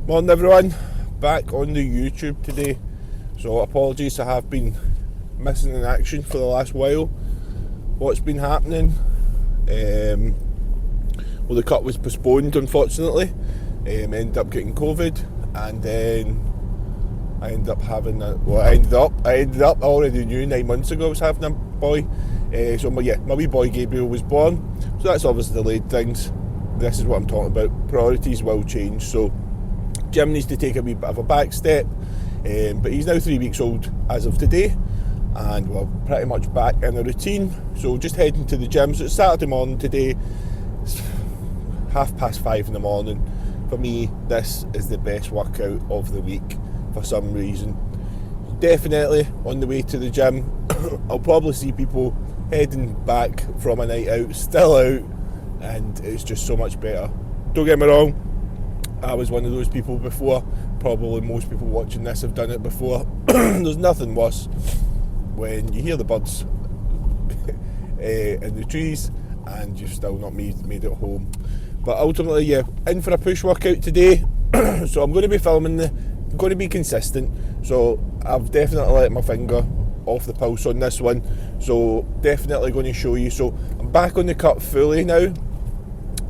Morning everyone, back on the YouTube today. So apologies, I have been missing in action for the last while. What's been happening? Well, the cut was postponed, unfortunately. Ended up getting COVID, and then I ended up having I already knew 9 months ago I was having a boy. So my wee boy Gabriel was born. So that's obviously delayed things. This is what I'm talking about. Priorities will change. So Jim needs to take a wee bit of a back step, but he's now 3 weeks old as of today, and we're pretty much back in a routine. So just heading to the gym. So it's Saturday morning today. It's 5:30 in the morning. For me, this is the best workout of the week for some reason. Definitely on the way to the gym. I'll probably see people heading back from a night out, still out, and it's just so much better. Don't get me wrong, I was one of those people before. Probably most people watching this have done it before. There's nothing worse when you hear the birds in the trees and you've still not made it home. But ultimately, yeah, in for a push workout today. So I'm going to be filming, I'm going to be consistent. So I've definitely let my finger off the pulse on this one. So definitely going to show you. So I'm back on the cut fully now,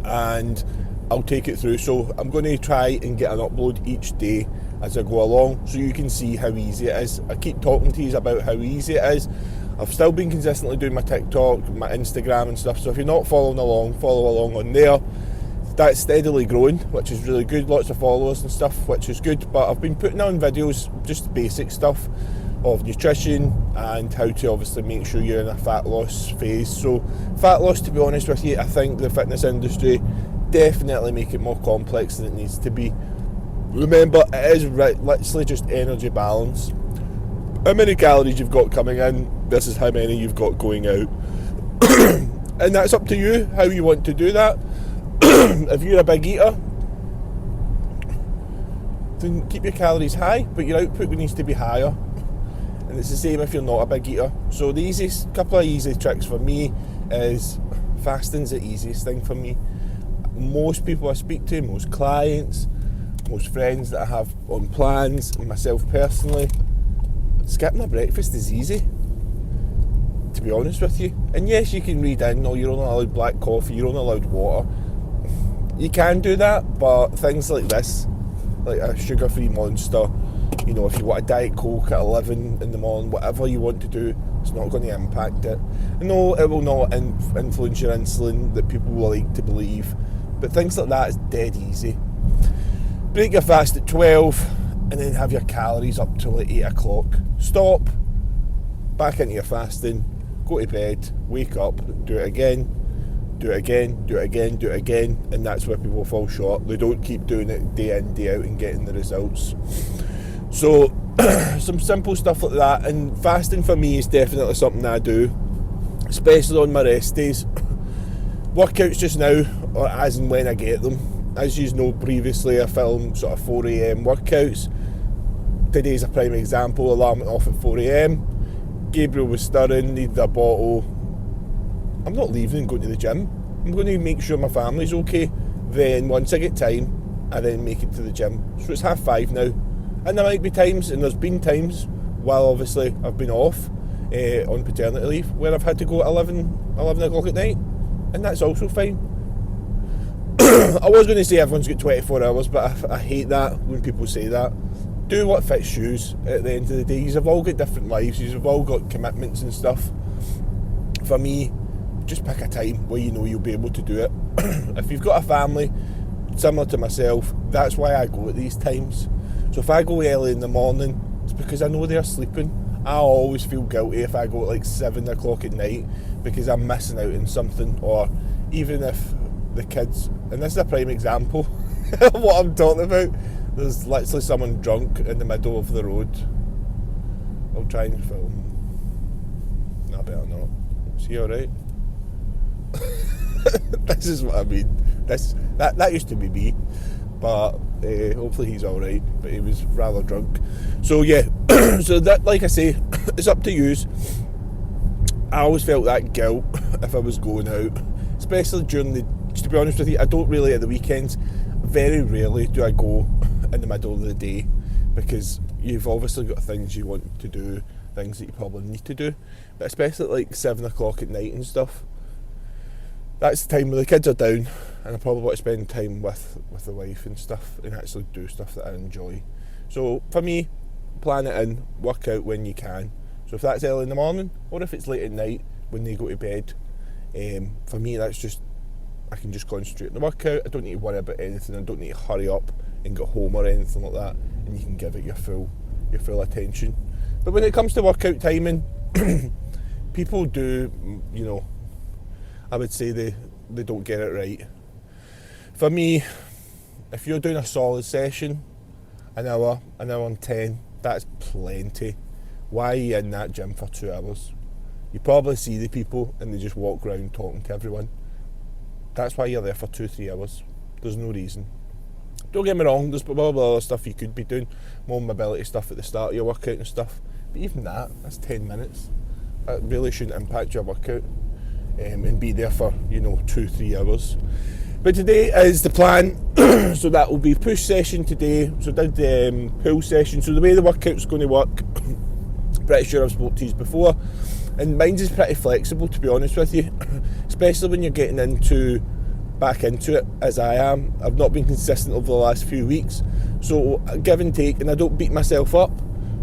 and I'll take it through. So I'm going to try and get an upload each day as I go along, so you can see how easy it is. I keep talking to you about how easy it is. I've still been consistently doing my TikTok, my Instagram and stuff, so if you're not following along, follow along on there. That's steadily growing, which is really good. Lots of followers and stuff, which is good. But I've been putting on videos, just basic stuff of nutrition and how to obviously make sure you're in a fat loss phase. So fat loss, to be honest with you, I think the fitness industry definitely make it more complex than it needs to be. Remember, it is literally just energy balance. How many calories you've got coming in versus how many you've got going out. And that's up to you, how you want to do that. If you're a big eater, then keep your calories high, but your output needs to be higher. And it's the same if you're not a big eater. So the couple of easy tricks for me is fasting's the easiest thing for me. Most people I speak to, most clients, most friends that I have on plans, and myself personally, skipping a breakfast is easy, to be honest with you. And yes, you can read in, or you're only allowed black coffee, you're only allowed water. You can do that, but things like this, like a sugar-free Monster, you know, if you want a Diet Coke at 11 in the morning, whatever you want to do, it's not going to impact it. No, it will not influence your insulin that people will like to believe, but things like that is dead easy. Break your fast at 12 and then have your calories up till like 8 o'clock. Stop, back into your fasting, go to bed, wake up, do it again, do it again, do it again, do it again, and that's where people fall short. They don't keep doing it day in, day out and getting the results. So some simple stuff like that, and fasting for me is definitely something I do, especially on my rest days. Workouts just now, or as and when I get them. As you know, previously I filmed sort of 4 a.m. workouts. Today's a prime example. Alarm went off at 4 a.m. Gabriel was stirring, needed a bottle. I'm not leaving and going to the gym. I'm going to make sure my family's okay. Then once I get time, I then make it to the gym. So it's 5:30 now. And there might be times, and there's been times, while obviously I've been off on paternity leave, where I've had to go at 11 o'clock at night. And that's also fine. I was going to say everyone's got 24 hours, but I hate that when people say that. Do what fits yous at the end of the day. You've all got different lives, you've all got commitments and stuff. For me, just pick a time where you know you'll be able to do it. If you've got a family, similar to myself, that's why I go at these times. So if I go early in the morning, it's because I know they're sleeping. I always feel guilty if I go at like 7 o'clock at night because I'm missing out on something, or even if the kids, and this is a prime example of what I'm talking about, there's literally someone drunk in the middle of the road. I'll try and film. No, I better not. Is he alright? This is what I mean. That used to be me, but Hopefully he's alright, but he was rather drunk. So yeah, so that, like I say, it's up to yous. I always felt that guilt if I was going out, especially during the, to be honest with you, I don't really at the weekends. Very rarely do I go in the middle of the day, because you've obviously got things you want to do, things that you probably need to do, but especially at like 7 o'clock at night and stuff, that's the time where the kids are down and I probably want to spend time with the wife and stuff and actually do stuff that I enjoy. So for me, plan it in, work out when you can. So if that's early in the morning or if it's late at night when they go to bed, for me that's just, I can just concentrate on the workout. I don't need to worry about anything. I don't need to hurry up and get home or anything like that, and you can give it your full attention. But when it comes to workout timing, people do, you know, I would say they don't get it right. For me, if you're doing a solid session, an hour and 10, that's plenty. Why are you in that gym for 2 hours? You probably see the people and they just walk around talking to everyone. That's why you're there for 2-3 hours. There's no reason. Don't get me wrong, there's probably other stuff you could be doing, more mobility stuff at the start of your workout and stuff, but even that's 10 minutes. That really shouldn't impact your workout, and be there for, you know, 2-3 hours. But today is the plan. So that will be push session today. So I did the pull session. So the way the workout's going to work, pretty sure I've spoke to you before, and mine's is pretty flexible, to be honest with you, especially when you're getting back into it as I am. I've not been consistent over the last few weeks, so give and take, and I don't beat myself up.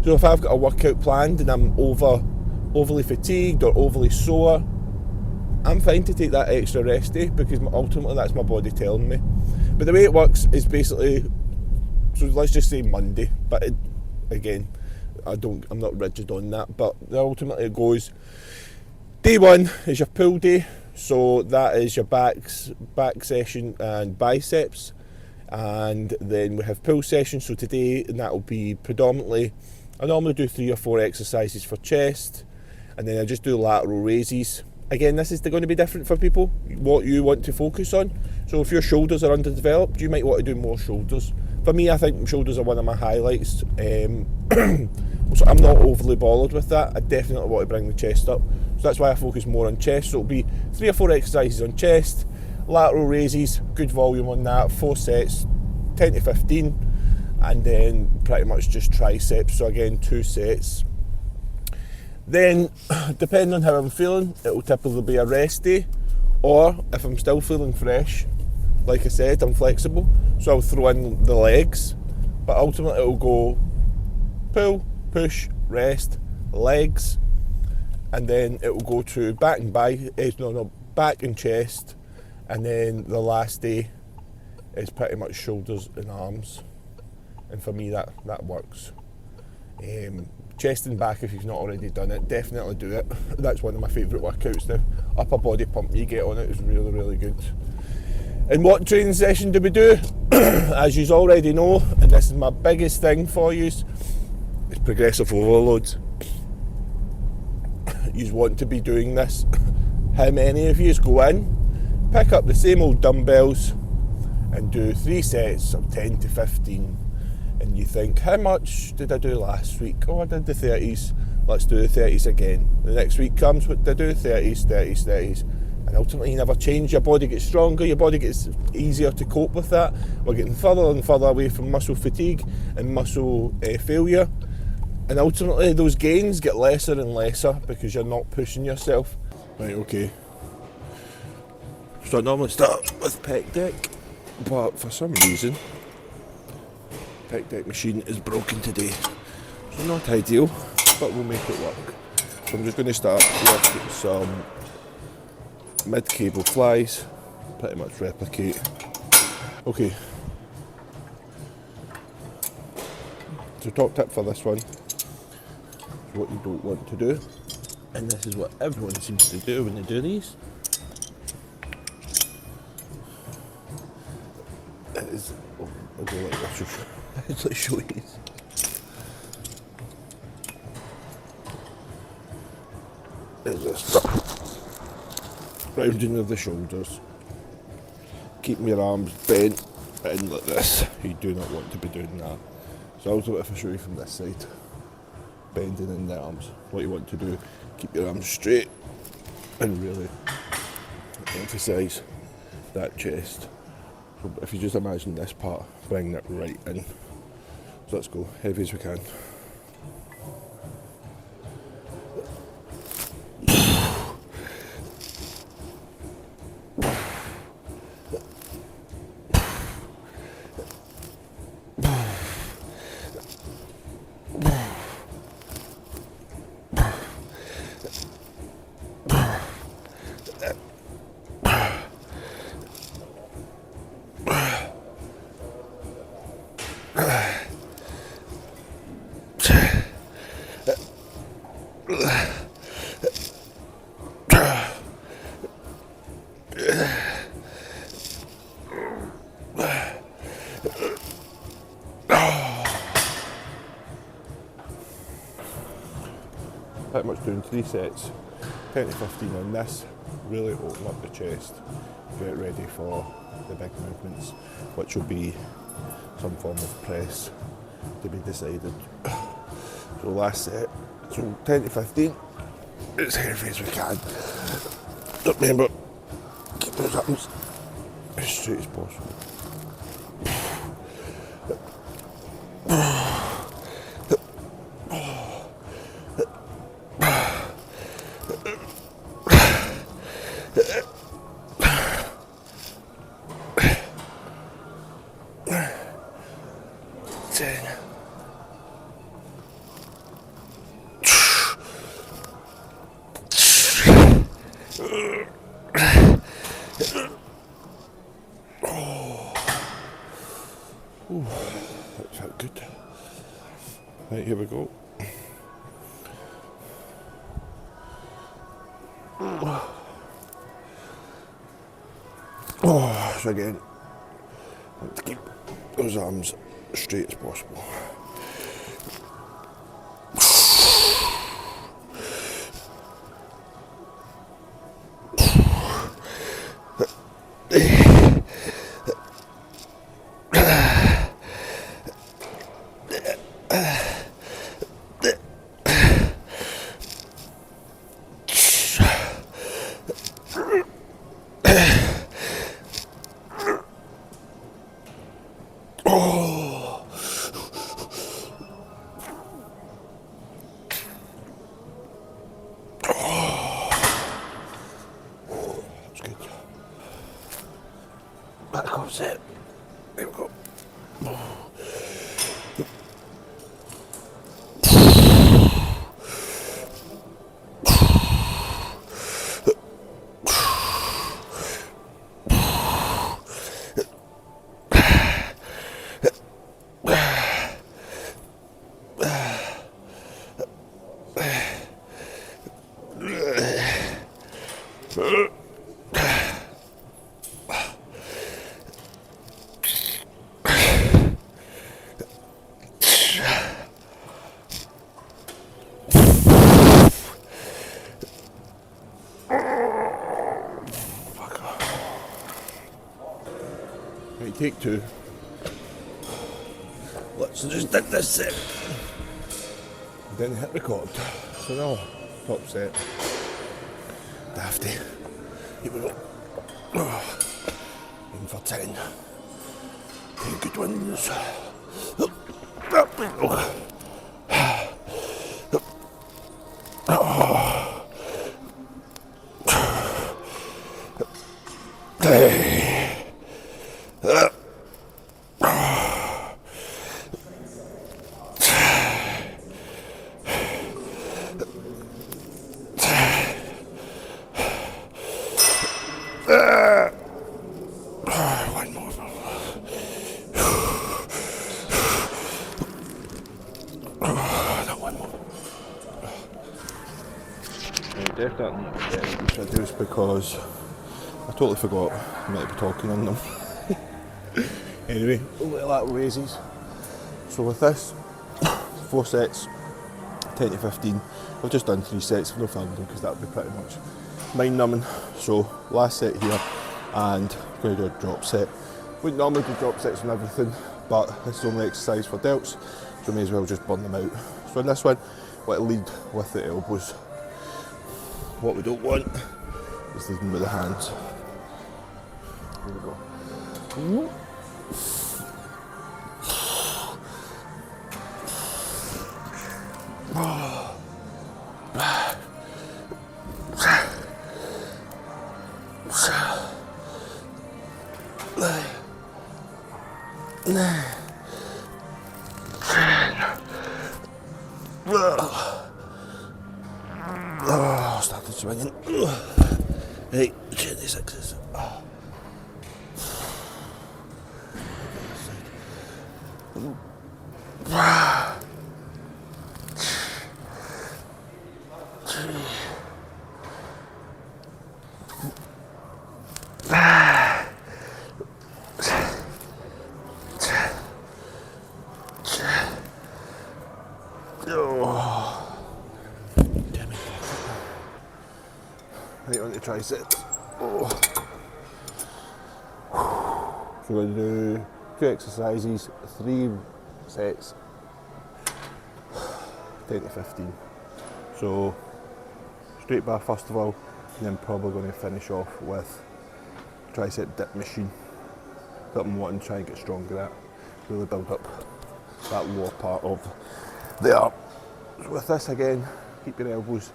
So if I've got a workout planned and I'm overly fatigued or overly sore, I'm fine to take that extra rest day, because ultimately that's my body telling me. But the way it works is basically, so let's just say Monday, but again, I'm not rigid on that, but ultimately it goes, day one is your pull day, so that is your back session and biceps, and then we have pull session. So today, and that will be predominantly, I normally do 3 or 4 exercises for chest, and then I just do lateral raises. Again, this is going to be different for people, what you want to focus on. So if your shoulders are underdeveloped, you might want to do more shoulders. For me, I think shoulders are one of my highlights. So I'm not overly bothered with that. I definitely want to bring the chest up. So that's why I focus more on chest. So it'll be 3 or 4 exercises on chest, lateral raises, good volume on that, 4 sets, 10 to 15, and then pretty much just triceps. So again, 2 sets. Then, depending on how I'm feeling, it will typically be a rest day, or if I'm still feeling fresh, like I said, I'm flexible, so I'll throw in the legs, but ultimately it'll go pull, push, rest, legs, and then it will go to back and chest, and then the last day is pretty much shoulders and arms, and for me that works. Chest and back, if you've not already done it, definitely do it. That's one of my favourite workouts now. Upper body pump you get on it is really, really good. And what training session do we do? As you already know, and this is my biggest thing for you, is progressive overloads. You want to be doing this. How many of you go in, pick up the same old dumbbells and do 3 sets of 10 to 15, and you think, how much did I do last week? Oh, I did the 30s, let's do the 30s again. The next week comes, what did I do? 30s, and ultimately you never change. Your body gets stronger, your body gets easier to cope with that. We're getting further and further away from muscle fatigue and muscle failure, and ultimately those gains get lesser and lesser because you're not pushing yourself. Right, okay. So I normally start with pec deck, but for some reason pec deck machine is broken today, so not ideal, but we'll make it work. So I'm just going to start with some mid-cable flies, pretty much replicate. Okay, so top tip for this one is what you don't want to do, and this is what everyone seems to do when they do these. It is, I'll go like this. Let's show you. There's this stuff. Rounding of the shoulders. Keeping your arms bent in like this. You do not want to be doing that. So also if I show you from this side, bending in the arms, what you want to do, keep your arms straight and really emphasise that chest. So if you just imagine this part, bring it right in. So let's go, heavy as we can. Pretty much doing 3 sets, 10 to 15 on this, really open up the chest, get ready for the big movements, which will be some form of press to be decided. So last set, so 10 to 15, as heavy as we can. But remember, keep those arms as straight as possible. Ooh, that felt good. Right, here we go. Oh, so again, I want to keep those arms straight as possible. Back up set. There we go. Right, take 2. Let's just did this set. Then hit record. So now, top set. Dafty. Here we go. In for 10. 10 good ones. One more. That one more. Definitely not forgetting these videos because I totally forgot I might be talking in them. Anyway, little lateral raises. So with this, 4 sets, 10 to 15. I've just done 3 sets, I've no filmed them because that would be pretty much mind numbing. So last set here, and I'm going to do a drop set, Wouldn't normally do drop sets and everything, but this is only exercise for delts, so may as well just burn them out. So in this one, we'll lead with the elbows. What we don't want is leading with the hands. Here we go. Oh, started swinging. Right, 26s. Oh. Right on the triceps. Oh. So we're going to do 2 exercises, 3 sets, 10 to 15. So straight bar first of all, and then probably going to finish off with tricep dip machine. That I'm wanting to try and get stronger at. Really build up that lower part of the arm. So with this again, keep your elbows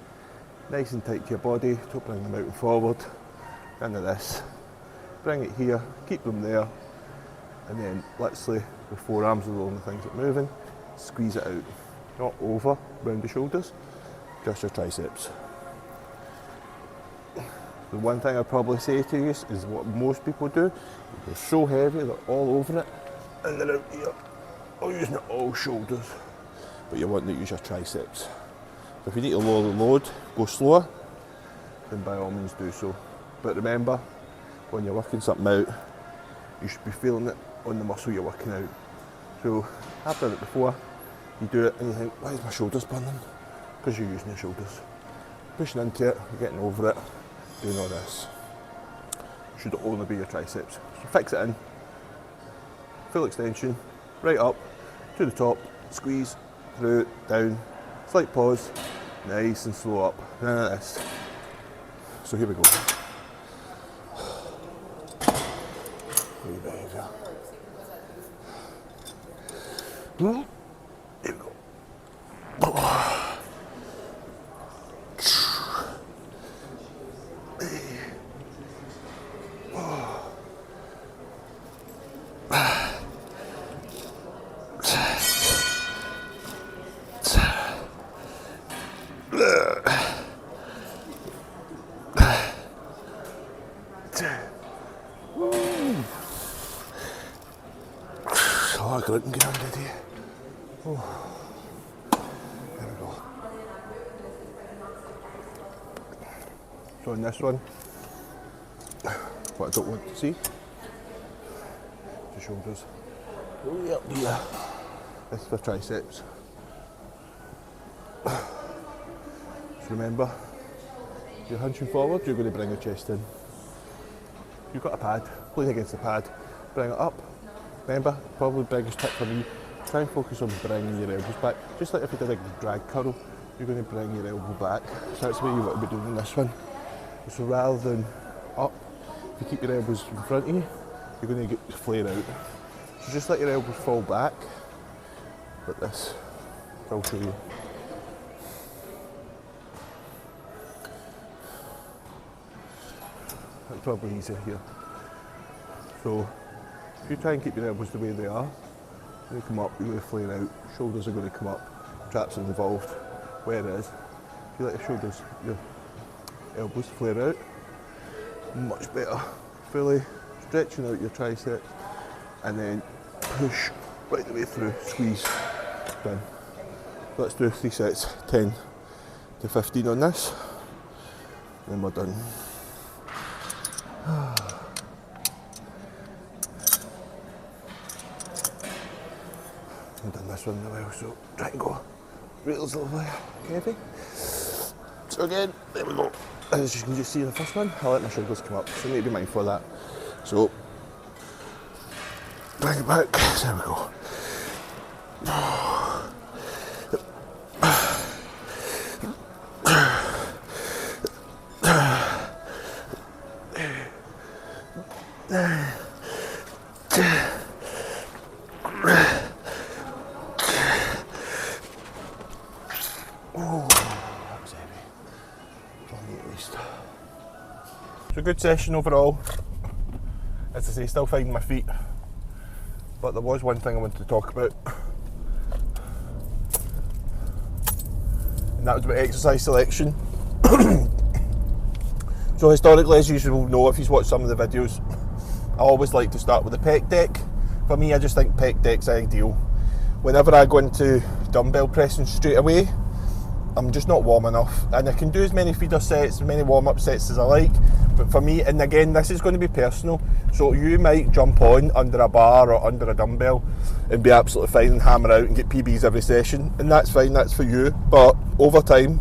nice and tight to your body, don't bring them out and forward. Into this, bring it here, keep them there, and then literally the forearms are the only things that are moving. Squeeze it out, not over, round the shoulders, just your triceps. The one thing I'd probably say to you is what most people do. They're so heavy, they're all over it, and they're out here, or using it all shoulders. But you want to use your triceps. If you need to lower the load, go slower, then by all means do so. But remember, when you're working something out, you should be feeling it on the muscle you're working out. So I've done it before, you do it and you think, why is my shoulders burning? Because you're using your shoulders. Pushing into it, you're getting over it, doing all this. It should only be your triceps. So fix it in, full extension, right up, to the top, squeeze, through, down, slight pause, nice and slow up, none of this. So here we go. Great behaviour. Here we go. Oh, I couldn't get under there. Oh. There we go. So in this one, what I don't want to see, the shoulders. Way up here. This is for triceps. So remember, you're hunching forward, you're going to bring your chest in. You've got a pad, lean against the pad, bring it up. Remember, probably the biggest tip for me, try and focus on bringing your elbows back. Just like if you did a drag curl, you're going to bring your elbow back. So that's what you want to be doing in this one. So rather than up, if you keep your elbows in front of you, you're going to get flare out. So just let your elbows fall back, like this. I'll show you. That's probably easier here. So if you try and keep your elbows the way they are, they come up, you're going to flare out, shoulders are going to come up, traps are involved. Whereas if you let your shoulders, your elbows flare out, much better. Fully stretching out your triceps and then push right the way through, squeeze, done. Let's do 3 sets, 10 to 15 on this, then we're done. I've done this one in a while, so try and go reels a little bit heavy. So again, there we go. As you can just see in the first one, I let my shoulders come up, so I need to be mindful of that. So bring it back. There we go. So good session overall. As I say, still finding my feet, but there was one thing I wanted to talk about, and that was about exercise selection. So historically, as you will know if you've watched some of the videos, I always like to start with the pec deck. For me, I just think pec deck's ideal. Whenever I go into dumbbell pressing straight away, I'm just not warm enough, and I can do as many feeder sets, as many warm-up sets as I like, but for me, and again, this is going to be personal, so you might jump on under a bar or under a dumbbell and be absolutely fine and hammer out and get PBs every session, and that's fine, that's for you. But over time,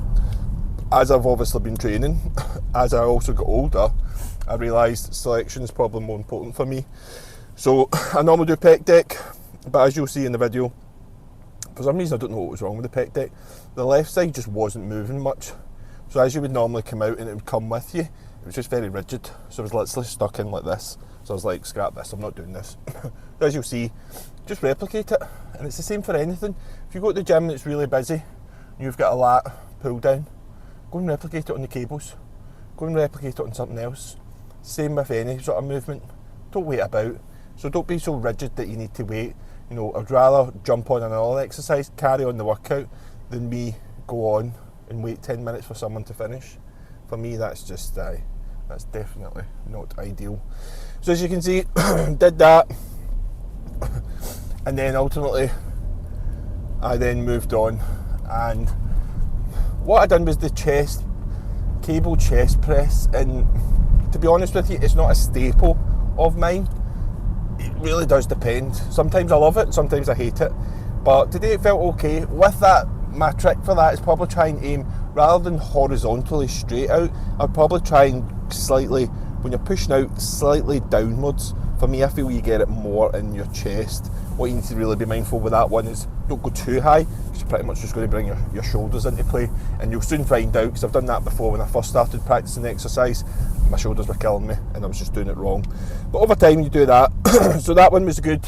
as I've obviously been training, as I also got older, I realised selection is probably more important for me. So I normally do pec deck, but as you'll see in the video, for some reason I don't know what was wrong with the pec deck, the left side just wasn't moving much. So as you would normally come out and it would come with you, it was just very rigid. So I was literally stuck in like this. So I was like, scrap this, I'm not doing this. So as you'll see, just replicate it. And it's the same for anything. If you go to the gym and it's really busy, and you've got a lat pull down, go and replicate it on the cables. Go and replicate it on something else. Same with any sort of movement. Don't wait about. So don't be so rigid that you need to wait. You know, I'd rather jump on another exercise, carry on the workout, than me go on and wait 10 minutes for someone to finish. For me, that's just, that's definitely not ideal. So as you can see, did that, and then ultimately, I then moved on, and what I done was the cable chest press, and to be honest with you, it's not a staple of mine. It really does depend. Sometimes I love it, sometimes I hate it. But today it felt okay. With that, my trick for that is probably try and aim, rather than horizontally straight out, I'd probably try and slightly, when you're pushing out, slightly downwards. For me, I feel you get it more in your chest. What you need to really be mindful with that one is don't go too high, because you're pretty much just going to bring your shoulders into play, and you'll soon find out, because I've done that before when I first started practicing exercise. My shoulders were killing me and I was just doing it wrong. But over time you do that. So that one was good.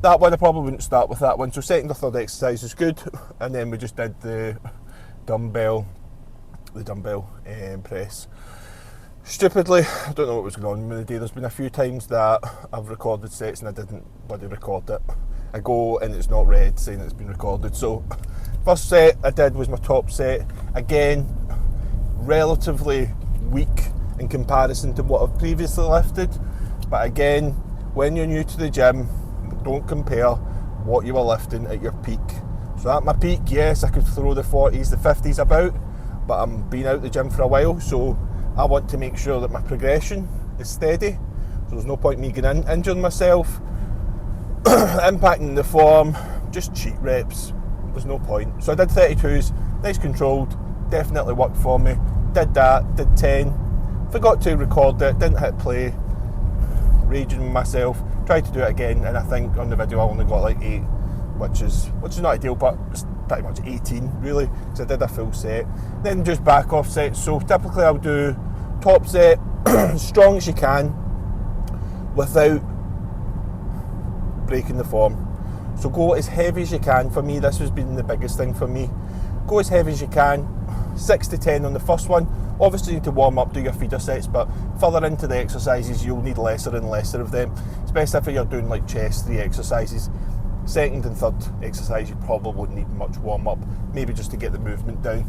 That one I probably wouldn't start with that one. So second or third exercise is good, and then we just did the dumbbell press. Stupidly, I don't know what was going on with the day. There's been a few times that I've recorded sets and I didn't bloody record it. I go and it's not red saying it's been recorded. So first set I did was my top set. Again, relatively weak in comparison to what I've previously lifted. But again, when you're new to the gym, don't compare what you were lifting at your peak. So at my peak, yes, I could throw the 40s, the 50s about, but I'm been out the gym for a while, so I want to make sure that my progression is steady. So there's no point me getting injuring myself, impacting the form, just cheat reps. There's no point. So I did 32s, nice controlled, definitely worked for me. Did that, did 10, forgot to record it, didn't hit play, raging with myself, tried to do it again, and I think on the video I only got like 8, which is not ideal, but it's pretty much 18 really, because I did a full set. Then just back off sets. So typically I'll do top set, strong as you can, without breaking the form. So go as heavy as you can. For me, this has been the biggest thing for me. Go as heavy as you can, 6 to 10 on the first one. Obviously you need to warm up, do your feeder sets, but further into the exercises you'll need lesser and lesser of them, especially if you're doing like chest 3 exercises. Second and third exercise you probably won't need much warm up, maybe just to get the movement down.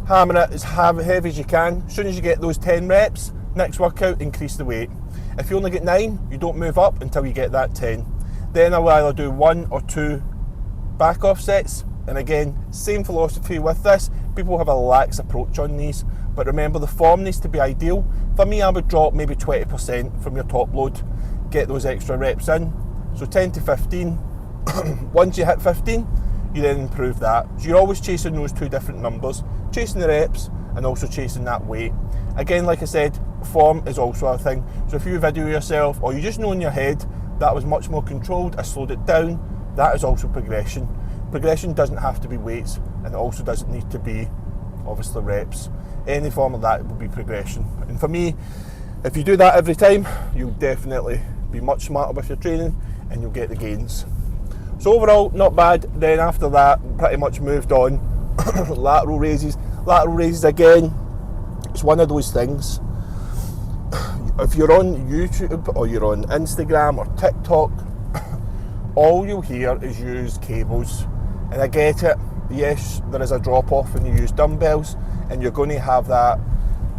Hammer it as heavy as you can. As soon as you get those 10 reps, next workout, increase the weight. If you only get 9, you don't move up until you get that 10. Then I'll either do 1 or 2 back off sets. And again, same philosophy with this. People have a lax approach on these, but remember the form needs to be ideal. For me, I would drop maybe 20% from your top load, get those extra reps in. So 10 to 15. Once you hit 15, you then improve that. So you're always chasing those 2 different numbers, chasing the reps and also chasing that weight. Again, like I said, form is also a thing. So if you video yourself or you just know in your head, that was much more controlled, I slowed it down. That is also progression. Progression doesn't have to be weights, and it also doesn't need to be, obviously, reps. Any form of that will be progression. And for me, if you do that every time, you'll definitely be much smarter with your training and you'll get the gains. So overall, not bad. Then after that, pretty much moved on. Lateral raises. Lateral raises again, it's one of those things. If you're on YouTube or you're on Instagram or TikTok, all you'll hear is use cables. And I get it. Yes, there is a drop off when you use dumbbells, and you're going to have that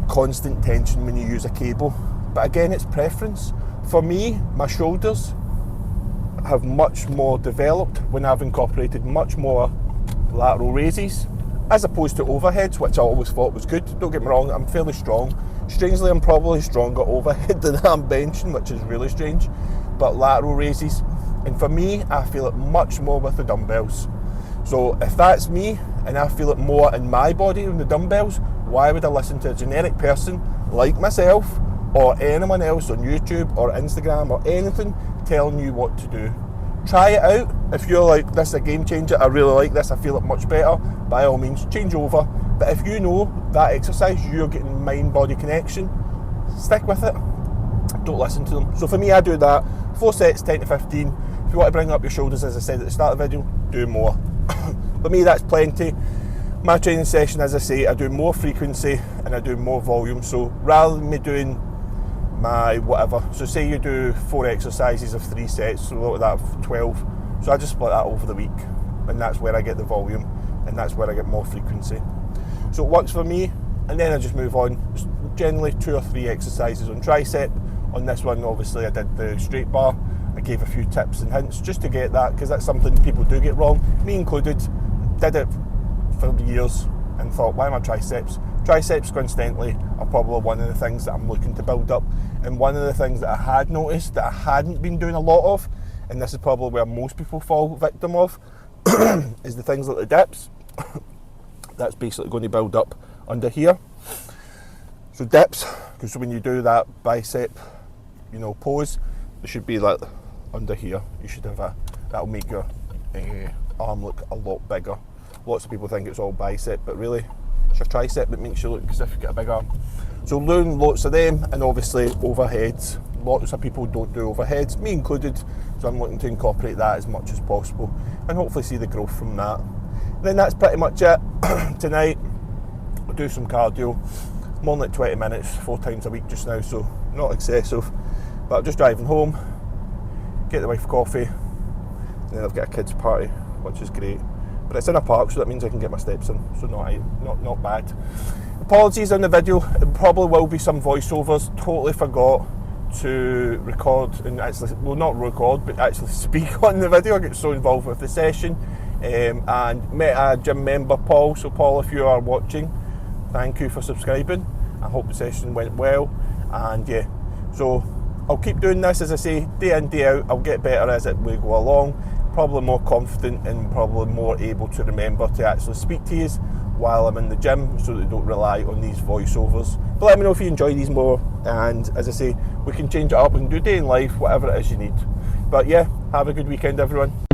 constant tension when you use a cable. But again, it's preference. For me, my shoulders have much more developed when I've incorporated much more lateral raises as opposed to overheads, which I always thought was good. Don't get me wrong, I'm fairly strong. Strangely, I'm probably stronger overhead than I'm benching, which is really strange. But lateral raises, and for me, I feel it much more with the dumbbells. So if that's me and I feel it more in my body than the dumbbells, why would I listen to a generic person like myself or anyone else on YouTube or Instagram or anything telling you what to do? Try it out. If you're like, this is a game changer, I really like this, I feel it much better, by all means, change over. But if you know that exercise, you're getting mind-body connection, stick with it. Don't listen to them. So for me, I do that. 4 sets, 10 to 15. If you want to bring up your shoulders, as I said at the start of the video, do more. For me, that's plenty. My training session, as I say, I do more frequency and I do more volume. So rather than me doing my whatever, so say you do 4 exercises of 3 sets, so look at that, 12. So I just split that over the week, and that's where I get the volume, and that's where I get more frequency. So it works for me, and then I just move on. Just generally 2 or 3 exercises on tricep. On this one, obviously, I did the straight bar. I gave a few tips and hints just to get that, because that's something people do get wrong, me included. Did it for years and thought, why am I triceps? Triceps coincidentally are probably one of the things that I'm looking to build up, and one of the things that I had noticed that I hadn't been doing a lot of, and this is probably where most people fall victim of, is the things like the dips. That's basically going to build up under here. So dips, because when you do that bicep, pose, it should be like under here. You should have that'll make your arm look a lot bigger. Lots of people think it's all bicep, but really it's your tricep that makes you look as if you've got a big arm. So doing lots of them, and obviously overheads. Lots of people don't do overheads, me included, so I'm looking to incorporate that as much as possible and hopefully see the growth from that. And then that's pretty much it. Tonight I'll do some cardio. I'm on like 20 minutes, 4 times a week just now, so not excessive. But I'm just driving home, get the wife coffee, and then I've got a kids party, which is great. But it's in a park, so that means I can get my steps in, so not bad. Apologies on the video, it probably will be some voiceovers. Totally forgot to record and actually, well, not record, but actually speak on the video. I get so involved with the session, and met a gym member, Paul. So Paul, if you are watching, thank you for subscribing. I hope the session went well, and yeah, so I'll keep doing this, as I say, day in, day out. I'll get better as we go along, probably more confident and probably more able to remember to actually speak to you while I'm in the gym, so that I don't rely on these voiceovers. But let me know if you enjoy these more, and as I say, we can change it up and do day in life, whatever it is you need. But yeah, have a good weekend, everyone.